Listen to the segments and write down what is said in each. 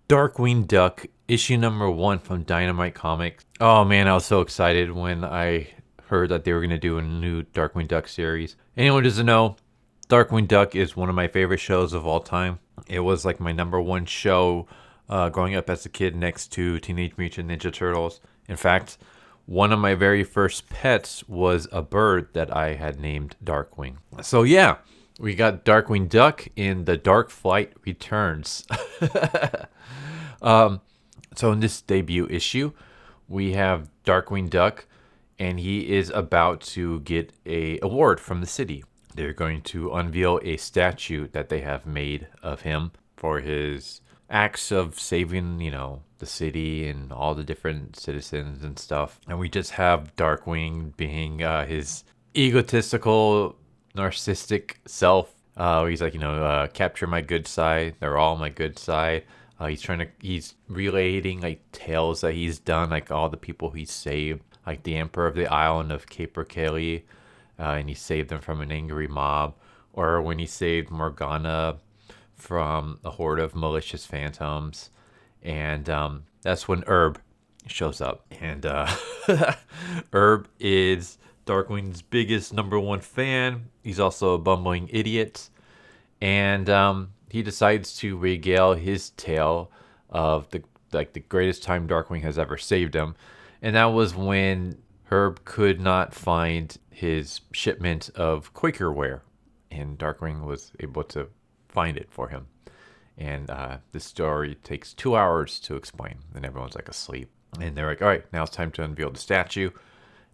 Darkwing Duck, issue number 1 from Dynamite Comics. Oh man, I was so excited when I heard that they were going to do a new Darkwing Duck series. Anyone who doesn't know, Darkwing Duck is one of my favorite shows of all time. It was like my number 1 show growing up as a kid next to Teenage Mutant Ninja Turtles. In fact, one of my very first pets was a bird that I had named Darkwing. So yeah, we got Darkwing Duck in The Dark Flight Returns. So in this debut issue, we have Darkwing Duck, and he is about to get a award from the city. They're going to unveil a statue that they have made of him for his acts of saving, the city and all the different citizens and stuff. And we just have Darkwing being his egotistical, narcissistic self. He's like, capture my good side. They're all my good side. He's relating like tales that he's done, like all the people he saved, like the Emperor of the Island of Caper Kelly, and he saved them from an angry mob, or when he saved Morgana from a horde of malicious phantoms. And that's when Herb shows up. And Herb is Darkwing's biggest number 1 fan. He's also a bumbling idiot. And he decides to regale his tale of the greatest time Darkwing has ever saved him. And that was when Herb could not find his shipment of Quakerware. And Darkwing was able to find it for him. And this story takes 2 hours to explain. And everyone's like asleep. And they're like, all right, now it's time to unveil the statue.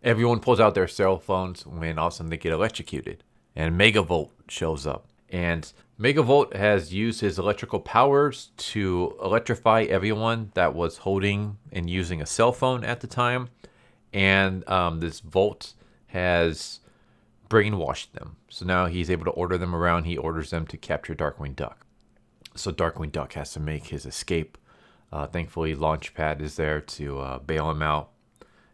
Everyone pulls out their cell phones when all of a sudden they get electrocuted. And Megavolt shows up. And Megavolt has used his electrical powers to electrify everyone that was holding and using a cell phone at the time. And this Volt has brainwashed them. So now he's able to order them around. He orders them to capture Darkwing Duck. So Darkwing Duck has to make his escape. Thankfully, Lauchpad is there to bail him out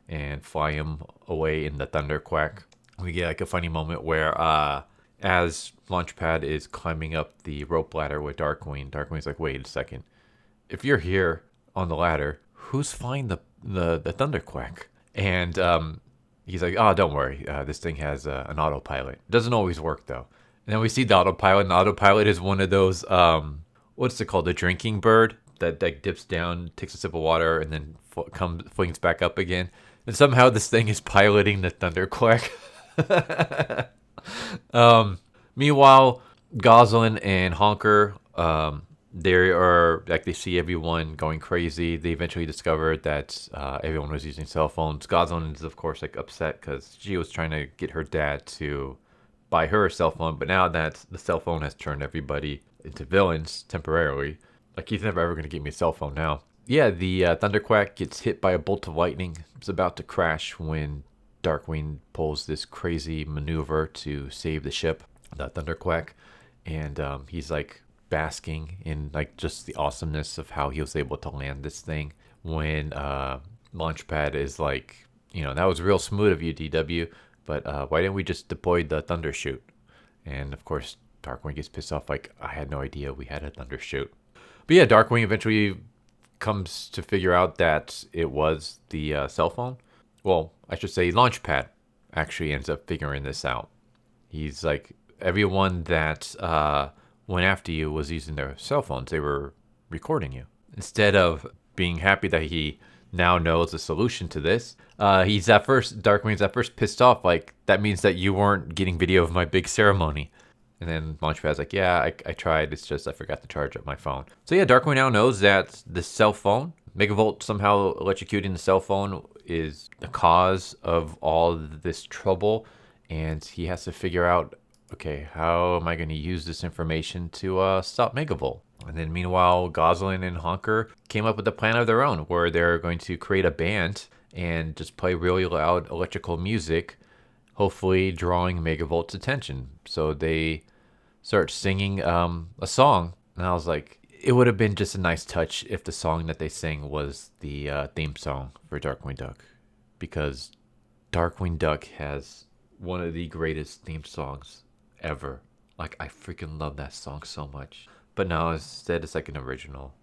and fly him away in the Thunderquack. We get like a funny moment where as Lauchpad is climbing up the rope ladder with Darkwing's like, wait a second. If you're here on the ladder, who's flying the Thunderquack? And he's like, oh, don't worry. This thing has an autopilot. It doesn't always work, though. And then we see the autopilot. And the autopilot is one of those, what's it called? The drinking bird that dips down, takes a sip of water, and then flings back up again. And somehow this thing is piloting the Thunderquack. Meanwhile, Gosalyn and Honker, they see everyone going crazy. They eventually discovered that everyone was using cell phones. Gosalyn is, of course, like upset because she was trying to get her dad to buy her a cell phone, but now that the cell phone has turned everybody into villains temporarily, like he's never ever going to give me a cell phone now. Yeah, the Thunderquack gets hit by a bolt of lightning. It's about to crash when Darkwing pulls this crazy maneuver to save the ship, the Thunderquack, and he's like basking in like just the awesomeness of how he was able to land this thing. When Launchpad is like, that was real smooth of you, DW, but why didn't we just deploy the Thundershoot? And of course, Darkwing gets pissed off, like, I had no idea we had a Thundershoot. But yeah, Darkwing eventually comes to figure out that it was the cell phone. Well, I should say Launchpad actually ends up figuring this out. He's like, everyone that went after you was using their cell phones. They were recording you. Instead of being happy that he now knows the solution to this, Darkwing's at first pissed off, like, that means that you weren't getting video of my big ceremony. And then Launchpad's like, yeah, I tried. It's just I forgot to charge up my phone. So yeah, Darkwing now knows that the cell phone, Megavolt somehow electrocuting the cell phone, is the cause of all this trouble. And he has to figure out, okay, how am I going to use this information to stop Megavolt? And then meanwhile, Gosalyn and Honker came up with a plan of their own where they're going to create a band and just play really loud electrical music, hopefully drawing Megavolt's attention. So they start singing a song. And I was like, it would have been just a nice touch if the song that they sang was the theme song for Darkwing Duck. Because Darkwing Duck has one of the greatest theme songs ever. Like, I freaking love that song so much. But no, instead it's like an original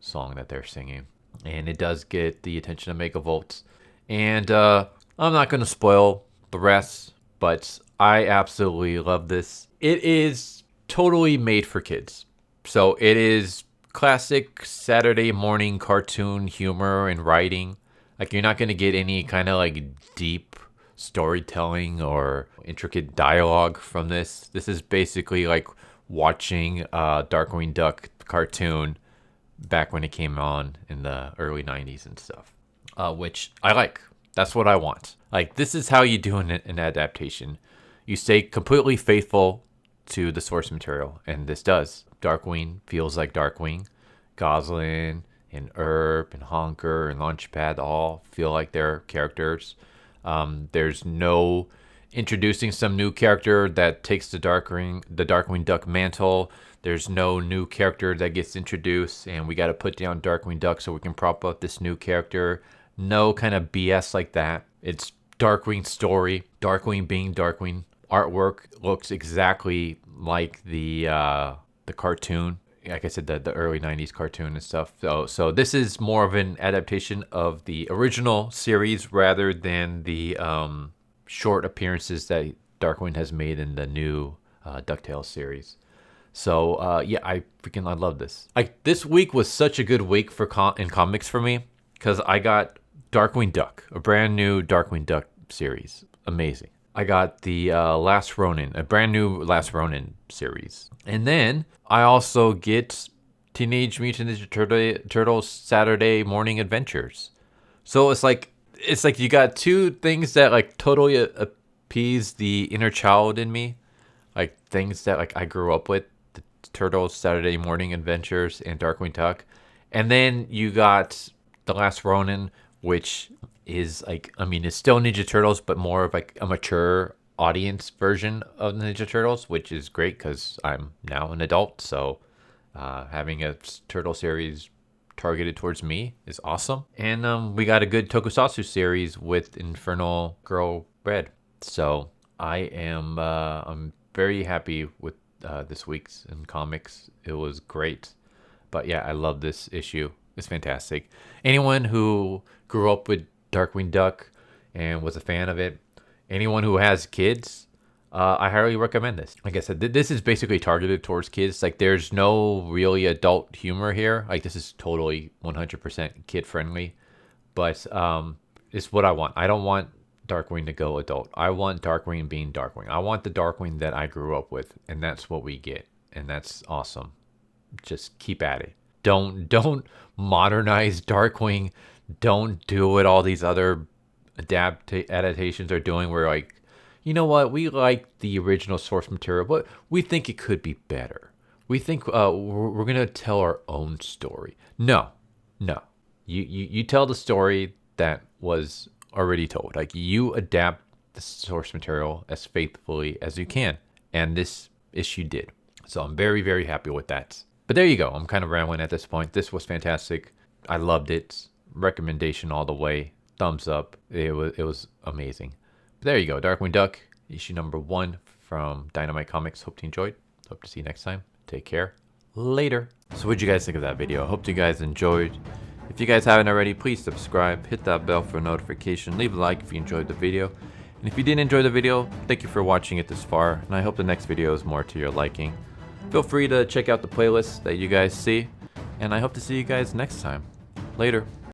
song that they're singing. And it does get the attention of Megavolts. And I'm not going to spoil the rest, but I absolutely love this. It is totally made for kids. So it is classic Saturday morning cartoon humor and writing. Like, you're not going to get any kind of like deep storytelling or intricate dialogue from this. This is basically like watching Darkwing Duck cartoon back when it came on in the early 90s and stuff, which I like. That's what I want. Like, this is how you do an adaptation. You stay completely faithful to the source material, and this does. Darkwing feels like Darkwing. Gosalyn and Herb and Honker and Lauchpad all feel like their characters. There's no introducing some new character that takes the Darkwing Duck mantle. There's no new character that gets introduced and we got to put down Darkwing Duck so we can prop up this new character. No kind of BS like that. It's Darkwing's story. Darkwing being Darkwing. Artwork looks exactly like the cartoon. Like I said, the early 90s cartoon and stuff. So this is more of an adaptation of the original series rather than the short appearances that Darkwing has made in the new DuckTales series. So yeah, I love this. Like, this week was such a good week for in comics for me because I got Darkwing Duck, a brand new Darkwing Duck series. Amazing. I got the Last Ronin, a brand new Last Ronin series. And then I also get Teenage Mutant Ninja Turtles Saturday Morning Adventures. So it's like you got two things that like totally appease the inner child in me. Like, things that like I grew up with, the Turtles Saturday Morning Adventures and Darkwing Duck. And then you got The Last Ronin, which is like, I mean, it's still Ninja Turtles, but more of like a mature audience version of Ninja Turtles, which is great because I'm now an adult. So having a turtle series targeted towards me is awesome. And we got a good tokusatsu series with Infernal Girl Red. So I'm very happy with this week's in comics. It was great. But yeah, I love this issue. It's fantastic. Anyone who grew up with Darkwing Duck and was a fan of it, anyone who has kids, I highly recommend this. Like I said, this is basically targeted towards kids. Like, there's no really adult humor here. Like, this is totally 100% kid friendly. But it's what I want. I don't want Darkwing to go adult. I want Darkwing being Darkwing. I want the Darkwing that I grew up with, and that's what we get. And that's awesome. Just keep at it. Don't modernize Darkwing. Don't do what all these other adaptations are doing, where like, you know what, we like the original source material, but we think it could be better. We think we're gonna tell our own story. No. You tell the story that was already told. Like, you adapt the source material as faithfully as you can, and this issue did. So I'm very, very happy with that. But there you go. I'm kind of rambling at this point. This was fantastic. I loved it. Recommendation all the way. Thumbs up. It was amazing. But there you go. Darkwing Duck, issue number 1 from Dynamite Comics. Hope you enjoyed. Hope to see you next time. Take care. Later. So what did you guys think of that video? I hope you guys enjoyed. If you guys haven't already, please subscribe. Hit that bell for notification. Leave a like if you enjoyed the video. And if you didn't enjoy the video, thank you for watching it this far. And I hope the next video is more to your liking. Feel free to check out the playlist that you guys see. And I hope to see you guys next time. Later.